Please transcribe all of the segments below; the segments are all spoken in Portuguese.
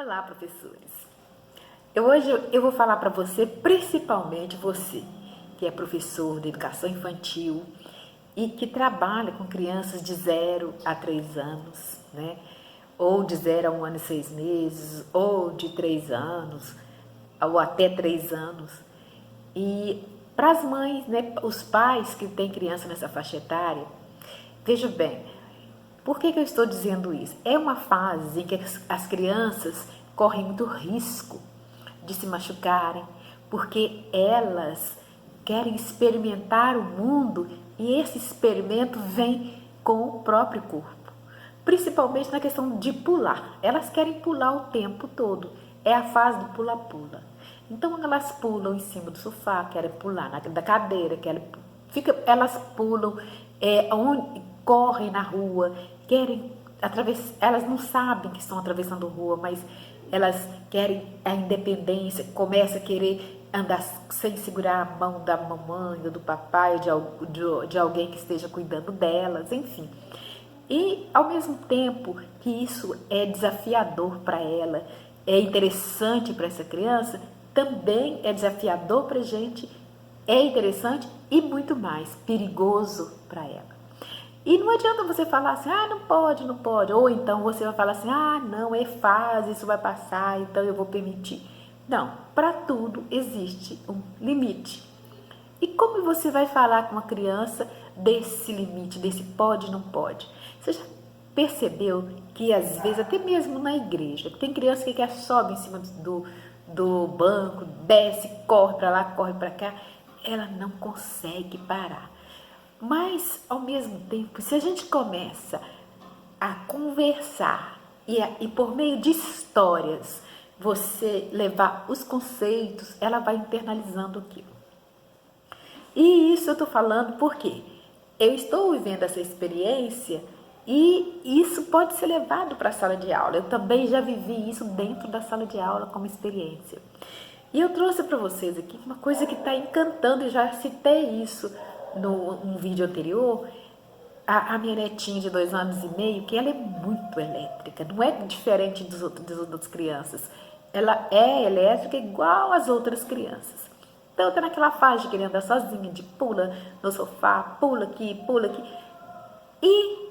Olá, professores! Hoje eu vou falar para você, principalmente você, que é professor de educação infantil e que trabalha com crianças de 0 a 3 anos, né? Ou de 0 a 1 ano e 6 meses, ou de 3 anos, ou até 3 anos. E para as mães, né, os pais que têm criança nessa faixa etária, veja bem, por que eu estou dizendo isso? É uma fase em que as crianças correm muito risco de se machucarem, porque elas querem experimentar o mundo e esse experimento vem com o próprio corpo. Principalmente na questão de pular. Elas querem pular o tempo todo. É a fase do pula-pula. Então elas pulam em cima do sofá, querem pular da cadeira, elas pulam, correm na rua, querem atravessar, elas não sabem que estão atravessando a rua, mas elas querem a independência, começam a querer andar sem segurar a mão da mamãe ou do papai, de alguém que esteja cuidando delas, enfim. E ao mesmo tempo que isso é desafiador para ela, é interessante para essa criança, também é desafiador para a gente, é interessante e muito mais perigoso para ela. E não adianta você falar assim, não pode, não pode. Ou então você vai falar assim, não, é fase, isso vai passar, então eu vou permitir. Não, para tudo existe um limite. E como você vai falar com uma criança desse limite, desse pode, não pode? Você já percebeu que às vezes, até mesmo na igreja, tem criança que sobe em cima do banco, desce, corre para lá, corre para cá, ela não consegue parar. Mas, ao mesmo tempo, se a gente começa a conversar e por meio de histórias, você levar os conceitos, ela vai internalizando aquilo. E isso eu estou falando porque eu estou vivendo essa experiência e isso pode ser levado para a sala de aula. Eu também já vivi isso dentro da sala de aula como experiência. E eu trouxe para vocês aqui uma coisa que está encantando, e já citei isso num vídeo anterior, a minha netinha de 2 anos e meio, que ela é muito elétrica, não é diferente das outras crianças. Ela é elétrica igual às outras crianças. Então, está naquela fase de querer andar sozinha, de pula no sofá, pula aqui, e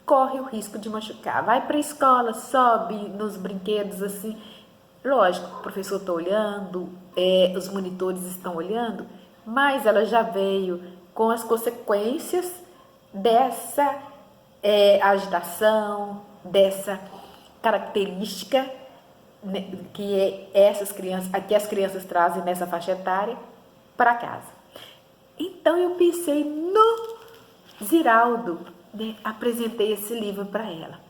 corre o risco de machucar. Vai para a escola, sobe nos brinquedos assim. Lógico, o professor está olhando, os monitores estão olhando, mas ela já veio com as consequências dessa agitação, dessa característica, né, que as crianças trazem nessa faixa etária para casa. Então eu pensei no Ziraldo, né? Apresentei esse livro para ela,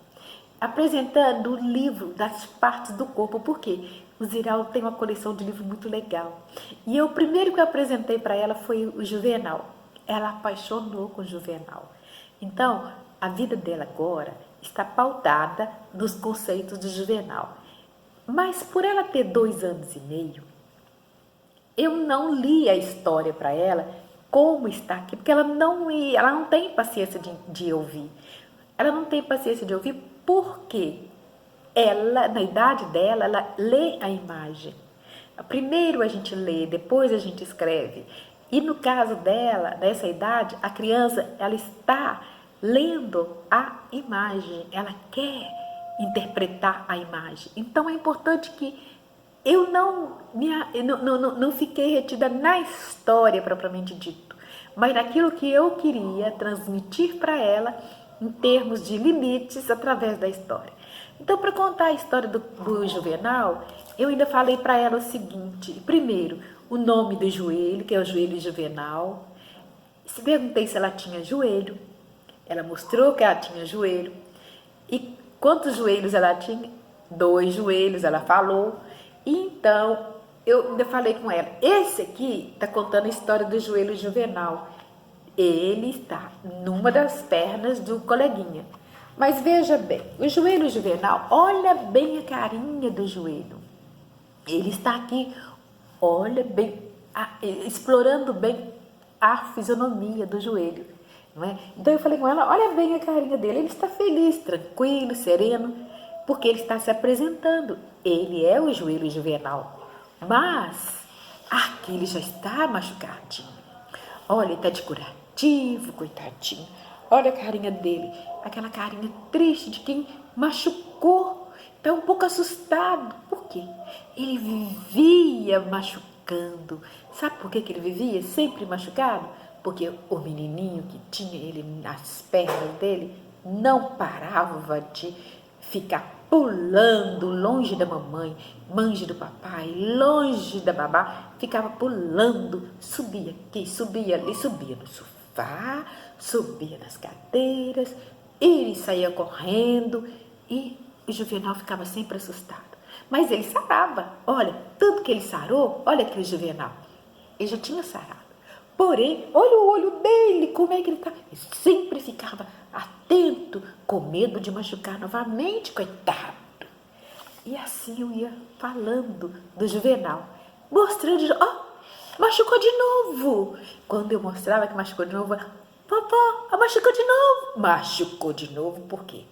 apresentando o livro das partes do corpo, porque o Ziraldo tem uma coleção de livros muito legal. E o primeiro que eu apresentei para ela foi o Juvenal. Ela apaixonou com o Juvenal. Então, a vida dela agora está pautada nos conceitos do Juvenal. Mas por ela ter 2 anos e meio, eu não li a história para ela como está aqui, porque ela não tem paciência de ouvir. Ela não tem paciência de ouvir porque ela, na idade dela, ela lê a imagem. Primeiro a gente lê, depois a gente escreve. E no caso dela, nessa idade, a criança, ela está lendo a imagem, ela quer interpretar a imagem. Então é importante que eu não fiquei retida na história propriamente dito, mas naquilo que eu queria transmitir para ela em termos de limites através da história. Então, para contar a história do Juvenal, eu ainda falei para ela o seguinte: primeiro, o nome do joelho, que é o joelho juvenal. Se perguntei se ela tinha joelho, ela mostrou que ela tinha joelho. E quantos joelhos ela tinha? 2 joelhos, ela falou. E então, eu ainda falei com ela: esse aqui está contando a história do joelho juvenal. Ele está numa das pernas do coleguinha. Mas veja bem, o joelho juvenal, olha bem a carinha do joelho. Ele está aqui, olha bem, explorando bem a fisionomia do joelho. Não é? Então eu falei com ela: olha bem a carinha dele, ele está feliz, tranquilo, sereno. porque ele está se apresentando. Ele é o joelho juvenal, mas aqui ele já está machucadinho. Olha, ele está de curativo, coitadinho. Olha a carinha dele, aquela carinha triste de quem machucou. Está um pouco assustado. Por quê? Ele vivia machucando. Sabe por que ele vivia sempre machucado? Porque o menininho que tinha ele nas pernas dele não parava de ficar pulando longe da mamãe, longe do papai, longe da babá. Ficava pulando, subia aqui, subia ali, subia no sofá, subia nas cadeiras, ele saía correndo e o Juvenal ficava sempre assustado. Mas ele sarava. Olha, tanto que ele sarou, olha aquele Juvenal. Ele já tinha sarado. Porém, olha o olho dele, como é que ele está. Ele sempre ficava atento, com medo de machucar novamente, coitado. E assim eu ia falando do Juvenal, mostrando, machucou de novo. Quando eu mostrava que machucou de novo, papai, machucou de novo. Machucou de novo, por quê?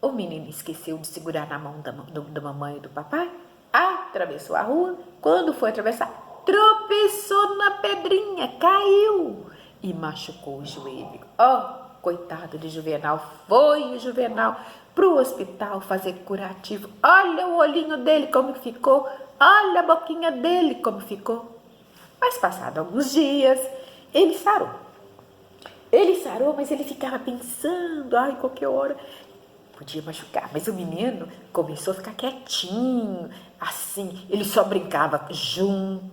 O menino esqueceu de segurar na mão da mamãe e do papai, atravessou a rua. Quando foi atravessar, tropeçou na pedrinha, caiu e machucou o joelho. Coitado de Juvenal, foi o Juvenal para o hospital fazer curativo. Olha o olhinho dele como ficou, olha a boquinha dele como ficou. Mas passados alguns dias, ele sarou. Ele sarou, mas ele ficava pensando, qualquer hora podia machucar. Mas o menino começou a ficar quietinho, assim, ele só brincava junto,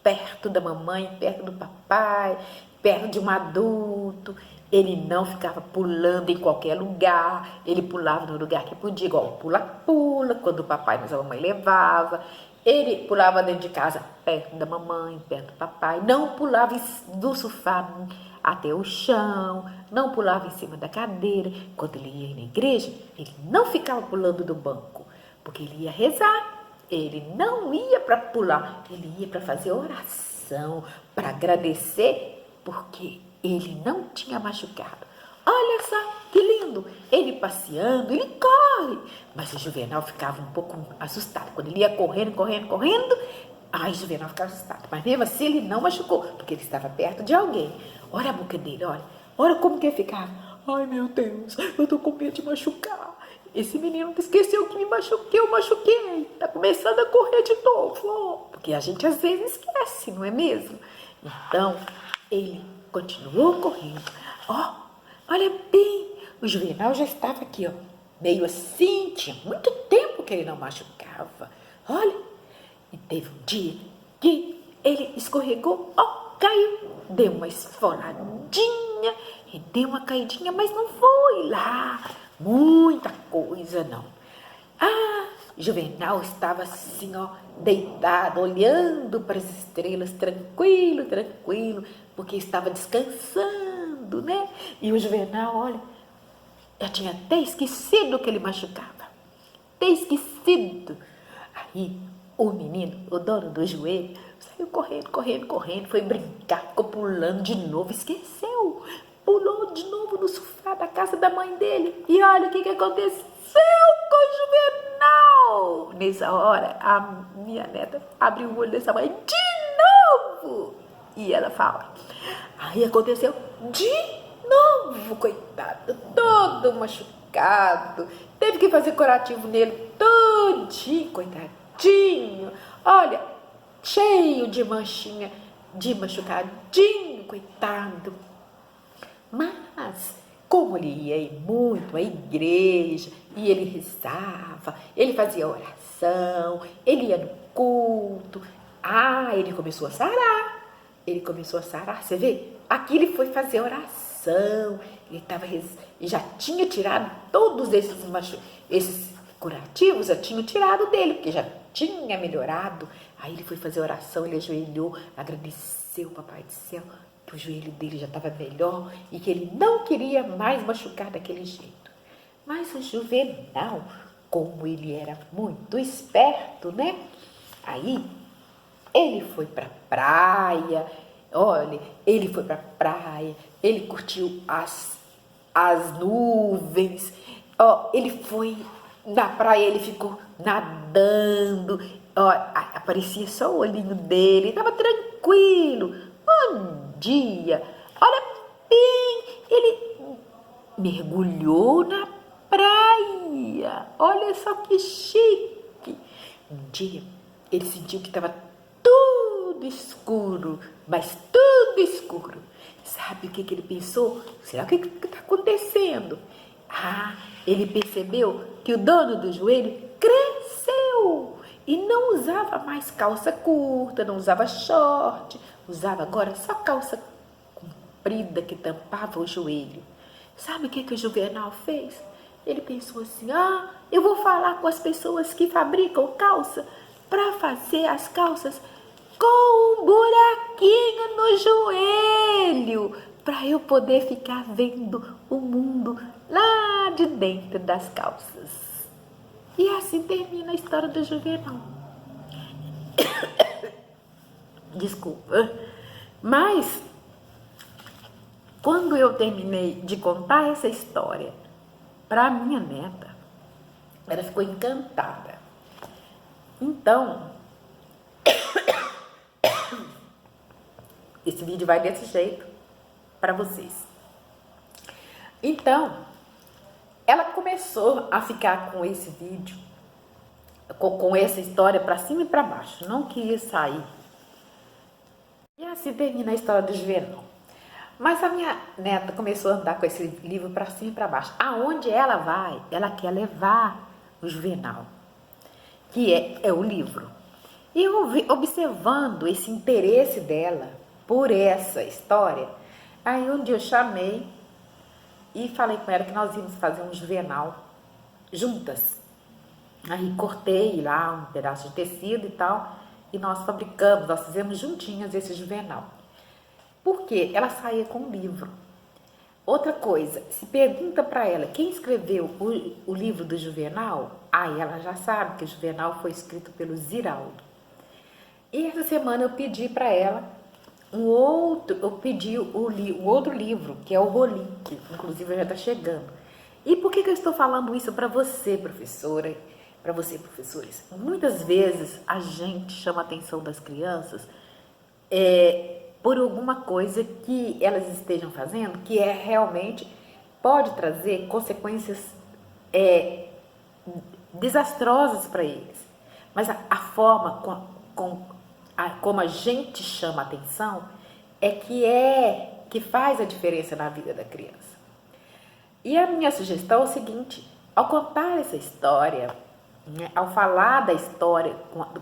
perto da mamãe, perto do papai, perto de um adulto. Ele não ficava pulando em qualquer lugar, ele pulava no lugar que podia, igual pula-pula, quando o papai mas a mamãe levava. Ele pulava dentro de casa, perto da mamãe, perto do papai, não pulava do sofá até o chão, não pulava em cima da cadeira. Quando ele ia na igreja, ele não ficava pulando do banco, porque ele ia rezar, ele não ia para pular, ele ia para fazer oração, para agradecer, porque ele não tinha machucado. Olha só que lindo, ele passeando, ele corre. Mas o Juvenal ficava um pouco assustado. Quando ele ia correndo, o Juvenal ficava assustado. Mas mesmo assim ele não machucou, porque ele estava perto de alguém. Olha a boca dele, olha como que ele ficava. Ai meu Deus, eu tô com medo de machucar. Esse menino esqueceu que eu machuquei. Tá começando a correr de novo. Porque a gente às vezes esquece, não é mesmo? Então, ele continuou correndo. Olha bem, o Juvenal já estava aqui, meio assim, tinha muito tempo que ele não machucava. Olha, e teve um dia que ele escorregou, caiu, deu uma esfoladinha e deu uma caidinha, mas não foi lá muita coisa, não. Juvenal estava assim, deitado, olhando para as estrelas, tranquilo, porque estava descansando, né? E o Juvenal, olha, eu tinha até esquecido que ele machucava. Até esquecido. Aí, o menino, o dono do joelho, saiu correndo, foi brincar, ficou pulando de novo, esqueceu. Pulou de novo no sofá da casa da mãe dele. E olha o que aconteceu com o Juvenal. Nessa hora, a minha neta abriu o olho dessa mãe de novo. E ela fala, aí aconteceu de novo, coitado, todo machucado. Teve que fazer curativo nele todinho, coitadinho. Olha, cheio de manchinha, de machucadinho, coitado. Mas, como ele ia muito à igreja, e ele rezava, ele fazia oração, ele ia no culto, ele começou a sarar. Você vê? Aqui ele foi fazer oração, ele já tinha tirado todos esses curativos, já tinha tirado dele, porque já tinha melhorado. Aí ele foi fazer oração, ele ajoelhou, agradeceu o Papai do Céu, que o joelho dele já estava melhor e que ele não queria mais machucar daquele jeito. Mas o Juvenal, como ele era muito esperto, né? Aí ele foi para a praia, ele curtiu as nuvens, ele foi Na praia ele ficou nadando, ó, aparecia só o olhinho dele, estava tranquilo. Bom dia! Olha bem, ele mergulhou na praia. Olha só que chique. Um dia ele sentiu que estava tudo escuro, mas tudo escuro. Sabe o que ele pensou? Será que está acontecendo? Ele percebeu que o dono do joelho cresceu e não usava mais calça curta, não usava short, usava agora só calça comprida que tampava o joelho. Sabe o que o Juvenal fez? Ele pensou assim, eu vou falar com as pessoas que fabricam calça para fazer as calças com um buraquinho no joelho, para eu poder ficar vendo o mundo lá de dentro das calças. E assim termina a história do Juvenal. Desculpa. Mas, quando eu terminei de contar essa história para a minha neta, ela ficou encantada. Então, esse vídeo vai desse jeito para vocês. Então, ela começou a ficar com esse vídeo, com essa história para cima e para baixo, não queria sair. E assim termina a história do Juvenal. Mas a minha neta começou a andar com esse livro para cima e para baixo. Aonde ela vai, ela quer levar o Juvenal, que é o livro. E eu observando esse interesse dela por essa história, aí um dia eu chamei e falei com ela que nós íamos fazer um Juvenal juntas. Aí cortei lá um pedaço de tecido e tal, e nós fizemos juntinhas esse Juvenal. Porque ela saía com o livro. Outra coisa, se pergunta para ela quem escreveu o livro do Juvenal, aí ela já sabe que o Juvenal foi escrito pelo Ziraldo. E essa semana eu pedi para ela um outro livro, que é o Rolim, que inclusive já está chegando. E por que eu estou falando isso para você, professora, para você, professores? Muitas vezes a gente chama a atenção das crianças por alguma coisa que elas estejam fazendo, que realmente pode trazer consequências desastrosas para eles. Mas a forma como a gente chama a atenção é que faz a diferença na vida da criança. E a minha sugestão é o seguinte: ao contar essa história, ao falar da história,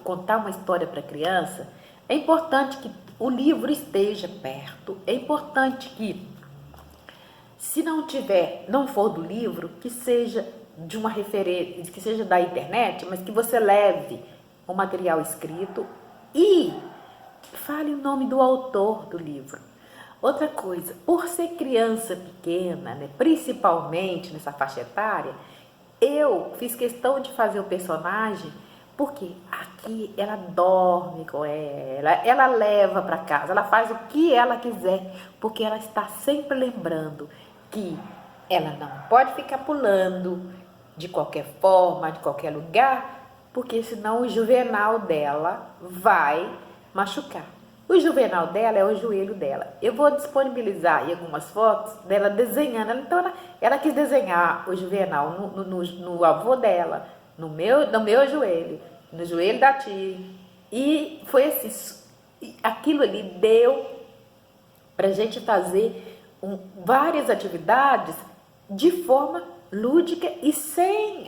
contar uma história para a criança, é importante que o livro esteja perto, é importante que, se não for do livro, que seja de uma referência, que seja da internet, mas que você leve o material escrito e fale o nome do autor do livro. Outra coisa, por ser criança pequena, principalmente nessa faixa etária, eu fiz questão de fazer o personagem porque aqui ela dorme com ela leva para casa, ela faz o que ela quiser, porque ela está sempre lembrando que ela não pode ficar pulando de qualquer forma, de qualquer lugar, porque senão o Juvenal dela vai machucar. O Juvenal dela é o joelho dela. Eu vou disponibilizar aí algumas fotos dela desenhando. Então ela quis desenhar o Juvenal no avô dela, no meu joelho, no joelho da tia. E foi assim, aquilo ali deu pra gente fazer várias atividades de forma lúdica e sem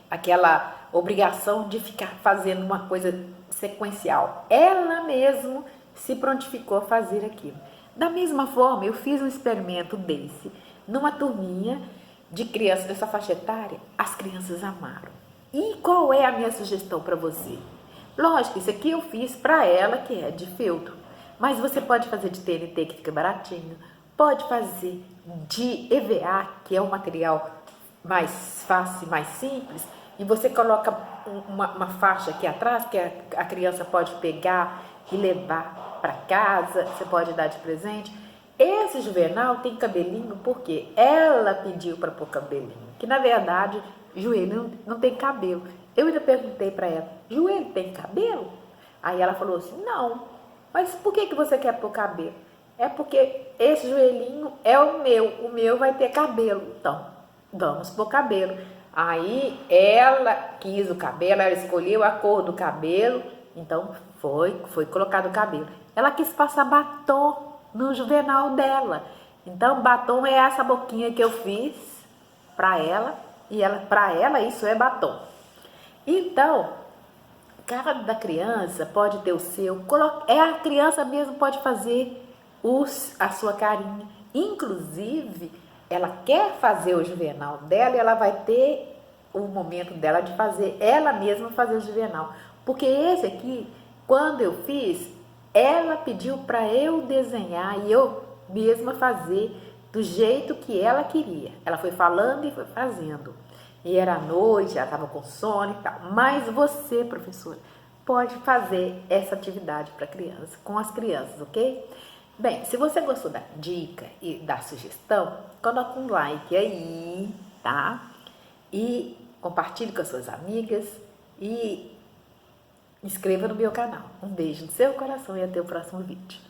aquela obrigação de ficar fazendo uma coisa sequencial. Ela mesmo se prontificou a fazer aquilo. Da mesma forma, eu fiz um experimento desse numa turminha de crianças dessa faixa etária. As crianças amaram. E qual é a minha sugestão para você? Lógico, isso aqui eu fiz para ela, que é de feltro, mas você pode fazer de TNT, que fica baratinho, pode fazer de EVA, que é um material mais fácil, mais simples, e você coloca uma faixa aqui atrás, que a criança pode pegar e levar para casa, você pode dar de presente. Esse Juvenal tem cabelinho porque ela pediu para pôr cabelinho, que na verdade joelho não tem cabelo. Eu ainda perguntei para ela, joelho tem cabelo? Aí ela falou assim, não. Mas por que você quer pôr cabelo? É porque esse joelhinho é o meu vai ter cabelo. Então, vamos pôr cabelo. Aí ela quis o cabelo, ela escolheu a cor do cabelo, então foi colocado o cabelo. Ela quis passar batom no juvenal dela. Então, batom é essa boquinha que eu fiz para ela, e para ela isso é batom. Então, cada criança pode ter o seu, a criança mesmo pode fazer a sua carinha. Inclusive, ela quer fazer o juvenal dela e ela vai ter o momento dela de fazer, ela mesma fazer o juvenal. Porque esse aqui, quando eu fiz, ela pediu para eu desenhar e eu mesma fazer do jeito que ela queria. Ela foi falando e foi fazendo. E era noite, ela estava com sono e tal. Mas você, professora, pode fazer essa atividade para criança, com as crianças, ok? Bem, se você gostou da dica e da sugestão, coloca um like aí, tá? E compartilhe com as suas amigas e inscreva no meu canal. Um beijo no seu coração e até o próximo vídeo.